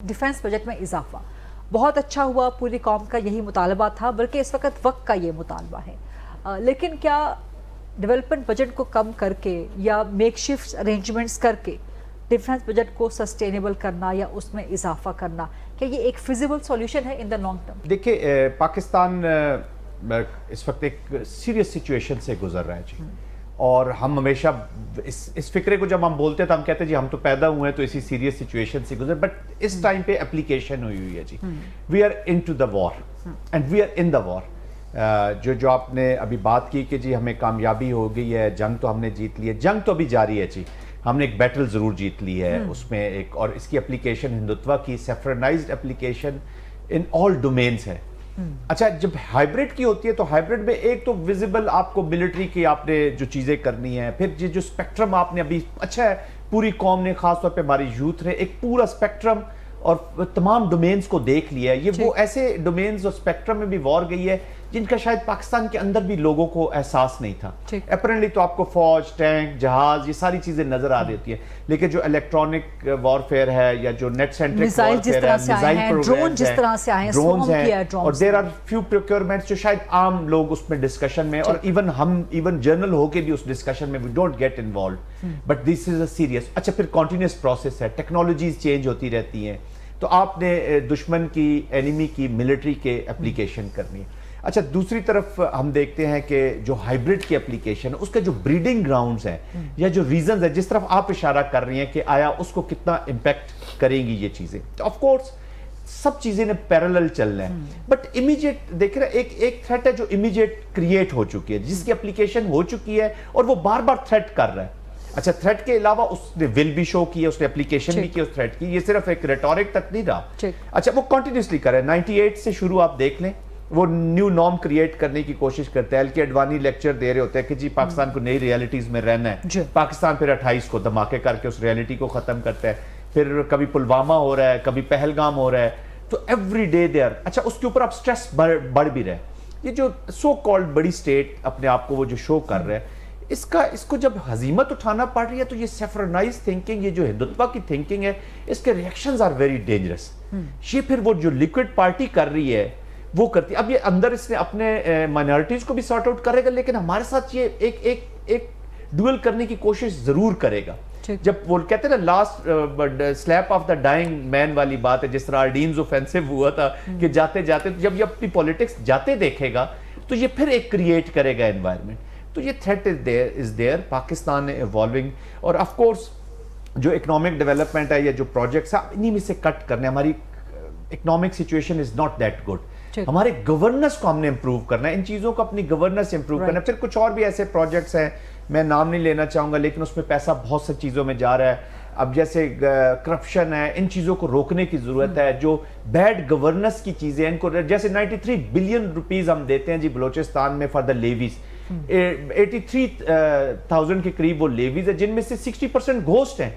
Defence budget میں اضافہ بہت اچھا ہوا، پوری قوم کا یہی مطالبہ تھا، بلکہ اس وقت وقت کا یہ مطالبہ ہے، لیکن کیا ڈیولپمنٹ بجٹ کو کم کر کے یا میک شفٹ ارینجمنٹس کر کے ڈیفنس بجٹ کو سسٹینیبل کرنا یا اس میں اضافہ کرنا، کیا یہ ایک فیزیبل سولوشن ہے ان دا لانگ ٹرم؟ دیکھیں، پاکستان اس وقت ایک سیریس سچویشن سے گزر رہا ہے جی، اور ہم ہمیشہ اس فکرے کو جب ہم بولتے ہیں تو ہم کہتے ہیں جی ہم تو پیدا ہوئے ہیں تو اسی سیریس سچویشن سے گزر، بٹ اس ٹائم پہ اپلیکیشن ہوئی ہے جی. We are in to the war and we are in the war. جو آپ نے ابھی بات کی کہ جی ہمیں کامیابی ہو گئی ہے، جنگ تو ہم نے جیت لی ہے، جنگ تو ابھی جاری ہے جی. ہم نے ایک بیٹل ضرور جیت لی ہے اس میں ایک، اور اس کی اپلیکیشن ہندوتوا کی سیفرنائزڈ اپلیکیشن ان آل ڈومینز ہے. اچھا، جب ہائیبریڈ کی ہوتی ہے تو ہائیبریڈ میں ایک تو ویزیبل آپ کو ملٹری کی آپ نے جو چیزیں کرنی ہیں، پھر جو اسپیکٹرم آپ نے ابھی، اچھا ہے پوری قوم نے، خاص طور پہ ہماری یوتھ نے ایک پورا اسپیکٹرم اور تمام ڈومینز کو دیکھ لیا ہے. یہ وہ ایسے ڈومینز اور اسپیکٹرم میں بھی وار گئی ہے جن کا شاید پاکستان کے اندر بھی لوگوں کو احساس نہیں تھا. اپیرنٹلی تو آپ کو فوج، ٹینک، جہاز، یہ ساری چیزیں نظر آ رہی ہوتی ہیں، لیکن جو الیکٹرانک وارفیئر ہے یا جو نیٹ سینٹرک وارفیئر ہے، میزائل پروگرامز ہیں، ڈرونز ہیں، اور دیر آر فیو پروکیورمنٹس جو شاید عام لوگ اس میں ڈسکشن میں، اور ایون جرنل ہو کے بھی اس ڈسکشن میں we don't get involved, but this is a serious. اچھا، پھر کنٹینیوس پروسیس ہے، ٹیکنالوجیز چینج ہوتی رہتی ہیں، تو آپ نے دشمن کی، اینیمی کی، ملٹری کے اپلیکیشن کرنی ہے. اچھا، دوسری طرف ہم دیکھتے ہیں کہ جو ہائیبریڈ کی اپلیکیشن ہے، اس کے جو بریڈنگ گراؤنڈز ہیں یا جو ریزنز ہیں، جس طرف آپ اشارہ کر رہی ہیں کہ آیا اس کو کتنا امپیکٹ کریں گی یہ چیزیں، تو آف کورس سب چیزیں نے پیرالل چلنا ہے، بٹ امیجیٹ دیکھ رہے ایک تھریٹ ہے جو امیجیٹ کریٹ ہو چکی ہے، جس کی اپلیکیشن ہو چکی ہے اور وہ بار بار تھریٹ کر رہا ہے. اچھا، تھریٹ کے علاوہ اس نے ول بھی شو کی ہے، اس نے اپلیکیشن بھی کی اس تھریٹ کی، یہ صرف ایک ریٹورک تک نہیں رہا. اچھا، وہ کنٹینیوسلی کر رہے ہیں. 98 سے شروع آپ دیکھ لیں، وہ نیو نارم کریٹ کرنے کی کوشش کرتے ہیں. ایل کے اڈوانی لیکچر دے رہے ہوتے ہیں کہ جی پاکستان کو نئی ریالٹیز میں رہنا ہے. پاکستان پھر 28 کو دھماکے کر کے اس ریالٹی کو ختم کرتا ہے. پھر کبھی پلوامہ ہو رہا ہے، کبھی پہلگام ہو رہا ہے، تو ایوری ڈے دیئر. اچھا، اس کے اوپر اب سٹریس بڑھ بھی رہا ہے. یہ جو سو کالڈ بڑی سٹیٹ اپنے آپ کو وہ جو شو کر رہے ہیں، اس کو جب ہزیمت اٹھانا پڑ رہی ہے تو یہ سیفرنائز تھنکنگ، یہ جو ہندوتوا کی تھنکنگ ہے، اس کے ریئیکشنز آر ویری ڈینجرس. یہ پھر وہ جو لیکوڈ پارٹی کر رہی ہے وہ کرتی ہے. اب یہ اندر اس نے اپنے مائنورٹیز کو بھی سارٹ آؤٹ کرے گا، لیکن ہمارے ساتھ یہ ایک ڈویل کرنے کی کوشش ضرور کرے گا. جب وہ کہتے ہیں نا last sleep of the dying man والی بات ہے، جس طرح آرڈینز اوفینسو ہوا تھا کہ جاتے جاتے جب یہ اپنی پولیٹکس جاتے دیکھے گا تو یہ پھر ایک کریٹ کرے گا انوائرمنٹ. تو یہ threat is there. Pakistan evolving, اور آف کورس جو اکنامک ڈیولپمنٹ ہے یا جو پروجیکٹس ہیں انہی میں سے کٹ کرنے. ہماری economic situation is not that good. ہمارے گورننس کو ہم نے امپروو کرنا ہے، ان چیزوں کو اپنی گورننس امپروو کرنا ہے. پھر کچھ اور بھی ایسے پروجیکٹس ہیں، میں نام نہیں لینا چاہوں گا، لیکن اس میں پیسہ بہت سی چیزوں میں جا رہا ہے. اب جیسے کرپشن ہے، ان چیزوں کو روکنے کی ضرورت ہے. جو بیڈ گورننس کی چیزیں ان کو، جیسے 93 بلین روپیز ہم دیتے ہیں جی بلوچستان میں فار دا لیویز، 83,000 کے قریب وہ لیویز ہیں جن میں سے 60% گھوسٹ ہیں.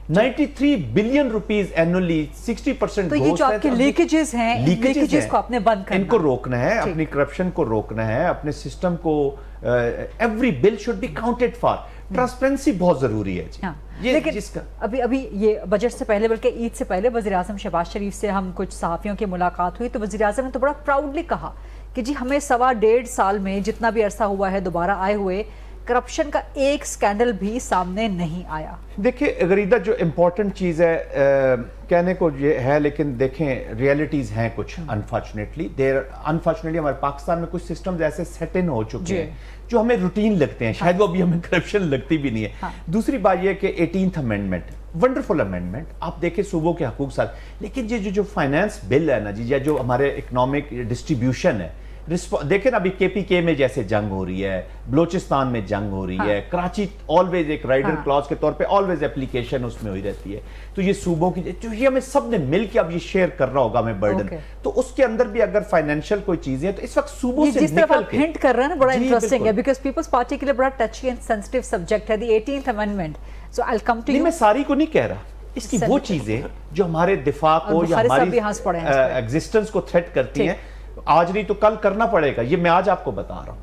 93 بلین روپیز اینولی، 60% تو یہ جو آپ کے لیکیجز ہیں، لیکیجز کو آپ نے بند کرنا، ان کو روکنا ہے، اپنی کرپشن کو روکنا ہے، اپنے سسٹم کو. Every bill should be counted for. Transparency بہت ضروری ہے جی. لیکن ابھی یہ بجٹ سے پہلے، بلکہ عید سے پہلے، وزیر اعظم شہباز شریف سے ہم کچھ صحافیوں کی ملاقات ہوئی تو وزیر اعظم نے تو بڑا پراؤڈلی کہا کہ جی ہمیں 1.5 سال میں جتنا بھی عرصہ ہوا ہے دوبارہ آئے ہوئے، کرپشن کا ایک سکینڈل بھی سامنے نہیں آیا. دیکھیں غریدہ، جو امپورٹنٹ چیز ہے کہنے کو یہ ہے، لیکن دیکھیں ریالٹیز ہیں کچھ. انفارچونیٹلی ہمارے پاکستان میں کچھ سسٹمز ایسے سیٹ ان ہو چکے ہیں جو ہمیں روٹین لگتے ہیں، شاید وہ ابھی ہمیں کرپشن لگتی بھی نہیں ہے. دوسری بات یہ کہ 18th امینڈمنٹ ونڈرفل امینڈمنٹ، آپ دیکھیں صوبوں کے حقوق ساتھ، لیکن یہ جو فائنانس بل ہے نا جی، یا جو ہمارے اکنامک ڈسٹریبیوشن ہے، دیکھیں نا ابھی کے پی کے میں جیسے جنگ ہو رہی ہے، بلوچستان میں جنگ ہو رہی ہے، کراچی آلویز ایک رائڈر کلاس کے طور پہ آلویز اپلیکیشن اس میں ہوئی رہتی ہے. تو یہ صوبوں کی جو یہ ہمیں سب نے مل کے اب یہ شیئر کرنا ہوگا ہمیں برڈن. تو اس کے اندر بھی اگر فائنینشیل کوئی چیزیں ہیں تو اس وقت صوبوں سے جس طرح آپ ہنٹ کر رہے ہیں نا، بڑا انٹرسٹنگ ہے، بیکاز پیپلز پارٹی کے لیے بڑا ٹچی اینڈ سینسٹیو سبجیکٹ ہے the 18th amendment. So I will come to you. میں ساری کو نہیں کہہ رہا، اس کی وہ چیزیں جو ہمارے دفاع کو یا ہماری ایگزسٹنس کو تھریٹ کرتی ہیں، آج نہیں تو کل کرنا پڑے گا. یہ میں آج آپ کو بتا رہا ہوں.